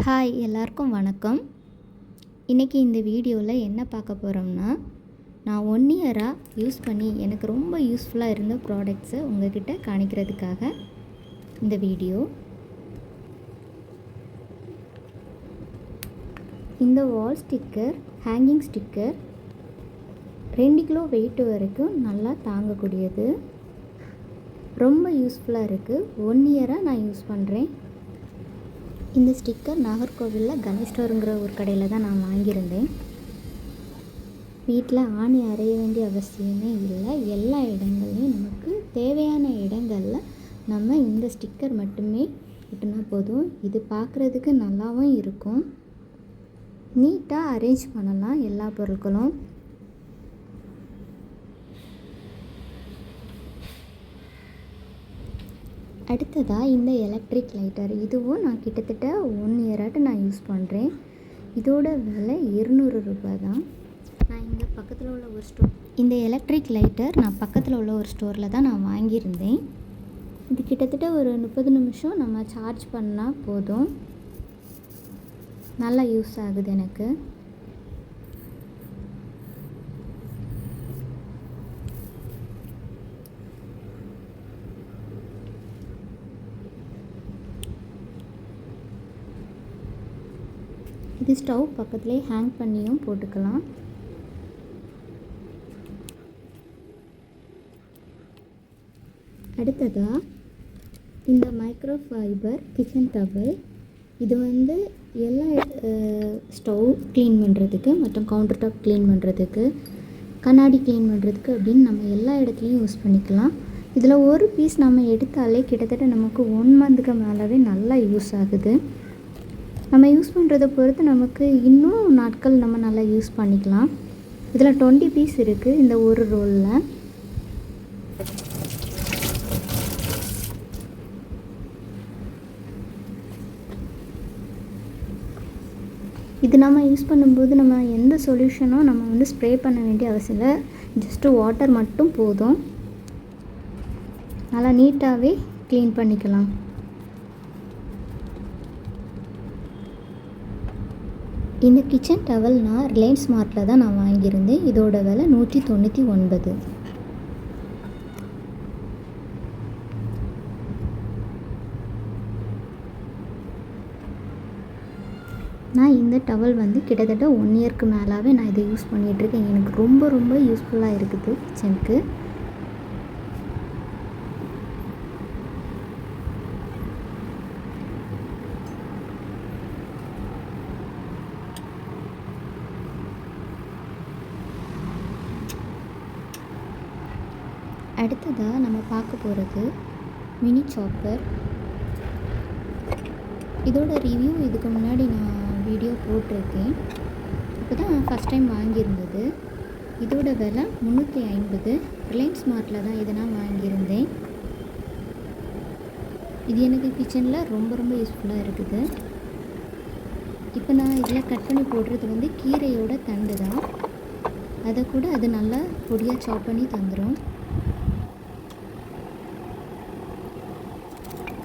Hi எல்லாருக்கும் வணக்கம். இன்றைக்கி இந்த வீடியோவில் என்ன பார்க்க போகிறோம்னா, நான் 1 இயராக யூஸ் பண்ணி எனக்கு ரொம்ப யூஸ்ஃபுல்லாக இருந்த ப்ராடக்ட்ஸை உங்கள்கிட்ட காணிக்கிறதுக்காக இந்த வீடியோ. இந்த வால் sticker, hanging sticker 2 kilo weight வரைக்கும் நல்லா தாங்கக்கூடியது. ரொம்ப யூஸ்ஃபுல்லாக இருக்குது. 1 இயராக நான் யூஸ் பண்ணுறேன். இந்த ஸ்டிக்கர் நாகர்கோவிலில் கணேஷ் ஸ்டோருங்கிற ஒரு கடையில் தான் நான் வாங்கியிருந்தேன். வீட்டில் ஆணி அறைய வேண்டிய அவசியமே இல்லை. எல்லா இடங்கள்லையும் நமக்கு தேவையான இடங்களில் நம்ம இந்த ஸ்டிக்கர் மட்டுமே ஒட்டினா போதும். இது பார்க்குறதுக்கு நல்லாவும் இருக்கும். நீட்டாக அரேஞ்ச் பண்ணலாம் எல்லா பொருட்களும். அடுத்ததாக இந்த எலக்ட்ரிக் லைட்டர், இதுவும் நான் கிட்டத்தட்ட 1 இயராட்டு நான் யூஸ் பண்ணுறேன். இதோட விலை 200 ரூபாய் தான். நான் இங்கே பக்கத்தில் உள்ள ஒரு இந்த எலக்ட்ரிக் லைட்டர் நான் பக்கத்தில் உள்ள ஒரு ஸ்டோரில் தான் நான் வாங்கியிருந்தேன். இது கிட்டத்தட்ட ஒரு 30 நிமிஷம் நம்ம சார்ஜ் பண்ணால் போதும். நல்லா யூஸ் ஆகுது எனக்கு. இது ஸ்டவ் பக்கத்துலேயே ஹேங் பண்ணியும் போட்டுக்கலாம். அடுத்ததாக இந்த மைக்ரோ ஃபைபர் கிச்சன் டவல். இது எல்லா ஸ்டவ் க்ளீன் பண்ணுறதுக்கு மற்றும் கவுண்டர் டாப் க்ளீன் பண்ணுறதுக்கு, கண்ணாடி க்ளீன் பண்ணுறதுக்கு அப்படின்னு நம்ம எல்லா இடத்துலையும் யூஸ் பண்ணிக்கலாம். இதில் ஒரு பீஸ் நம்ம எடுத்தாலே கிட்டத்தட்ட நமக்கு 1 மந்த்துக்கு மேலவே நல்லா யூஸ் ஆகுது. நம்ம யூஸ் பண்ணுறதை பொறுத்து நமக்கு இன்னும் நாட்கள் நம்ம நல்லா யூஸ் பண்ணிக்கலாம். இதில் 20 பீஸ் இருக்குது இந்த ஒரு ரோலில். இது நம்ம யூஸ் பண்ணும்போது நம்ம எந்த சொல்யூஷனும் நம்ம ஸ்ப்ரே பண்ண வேண்டிய அவசியம் இல்லை. ஜஸ்ட்டு வாட்டர் மட்டும் போதும். நல்லா நீட்டாகவே க்ளீன் பண்ணிக்கலாம். இந்த கிச்சன் டவல் நான் ரிலையன்ஸ் மார்ட்டில் தான் நான் வாங்கியிருந்தேன். இதோட விலை 199. நான் இந்த டவல் கிட்டத்தட்ட 1 இயருக்கு மேலாகவே நான் இதை யூஸ் பண்ணிகிட்ருக்கேன். எனக்கு ரொம்ப ரொம்ப யூஸ்ஃபுல்லாக இருக்குது கிச்சனுக்கு. அடுத்ததாக நம்ம பார்க்க போகிறது மினி சாப்பர். இதோட ரிவ்யூ இதுக்கு முன்னாடி நான் வீடியோ போட்டிருக்கேன். இப்போ தான் ஃபஸ்ட் டைம் வாங்கியிருந்தது. இதோட விலை 350. ரிலையன்ஸ் மார்ட்டில் தான் இதை நான் வாங்கியிருந்தேன். இது எனக்கு கிச்சனில் ரொம்ப ரொம்ப யூஸ்ஃபுல்லாக இருக்குது. இப்போ நான் இதில் கட் பண்ணி போடுறது கீரையோட தண்டு தான். அதை கூட அது நல்லா பொடியாக சாப் பண்ணி தந்துடும்.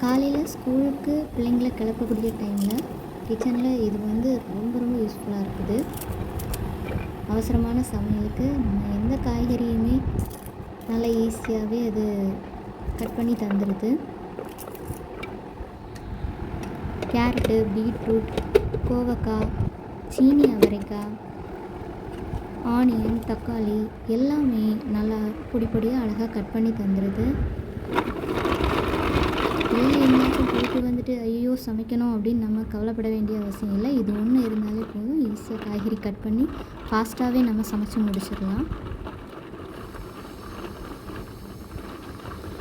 காலையில் ஸ்கூலுக்கு பிள்ளைங்களை கிளப்பக்கூடிய டைமில் கிச்சனில் இது ரொம்ப ரொம்ப யூஸ்ஃபுல்லாக இருக்குது. அவசரமான சமையலுக்கு நம்ம எந்த காய்கறியுமே நல்லா ஈஸியாகவே அது கட் பண்ணி தந்துடுது. கேரட்டு, பீட்ரூட், கோவக்காய், சீனி அவரைக்காய், ஆனியன், தக்காளி எல்லாமே நல்லா பொடி பொடியாக அழகாக கட் பண்ணி தந்துடுது. வெளியே எங்கேயாச்சும் போயிட்டு ஐயோ சமைக்கணும் அப்படின்னு நம்ம கவலைப்பட வேண்டிய அவசியம் இல்லை. இது ஒன்று இருந்தாலே போதும். ஈஸியாக காய்கறி கட் பண்ணி ஃபாஸ்ட்டாகவே நம்ம சமைச்சு முடிச்சிடலாம்.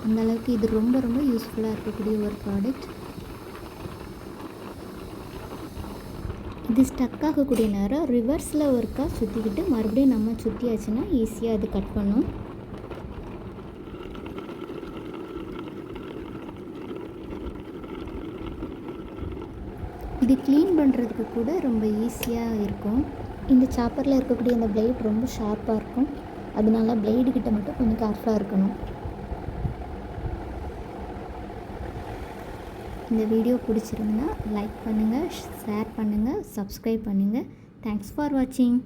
அந்தளவுக்கு இது ரொம்ப ரொம்ப யூஸ்ஃபுல்லாக இருக்கக்கூடிய ஒரு ப்ராடக்ட். இது ஸ்டக் ஆகக்கூடிய நேரம் ரிவர்ஸில் ஒருக்கா சுற்றிக்கிட்டு மறுபடியும் நம்ம சுற்றியாச்சுன்னா ஈஸியாக அது கட் பண்ணும். இது க்ளீன் பண்ணுறதுக்கு கூட ரொம்ப ஈஸியாக இருக்கும். இந்த சாப்பரில் இருக்கக்கூடிய அந்த பிளேட் ரொம்ப ஷார்ப்பாக இருக்கும். அதனால பிளேடு கிட்ட மட்டும் கொஞ்சம் கேர்ஃபுல்லாக இருக்கணும். இந்த வீடியோ பிடிச்சிருந்தா லைக் பண்ணுங்கள், ஷேர் பண்ணுங்கள், சப்ஸ்கிரைப் பண்ணுங்கள். தேங்க்ஸ் ஃபார் வாட்சிங்.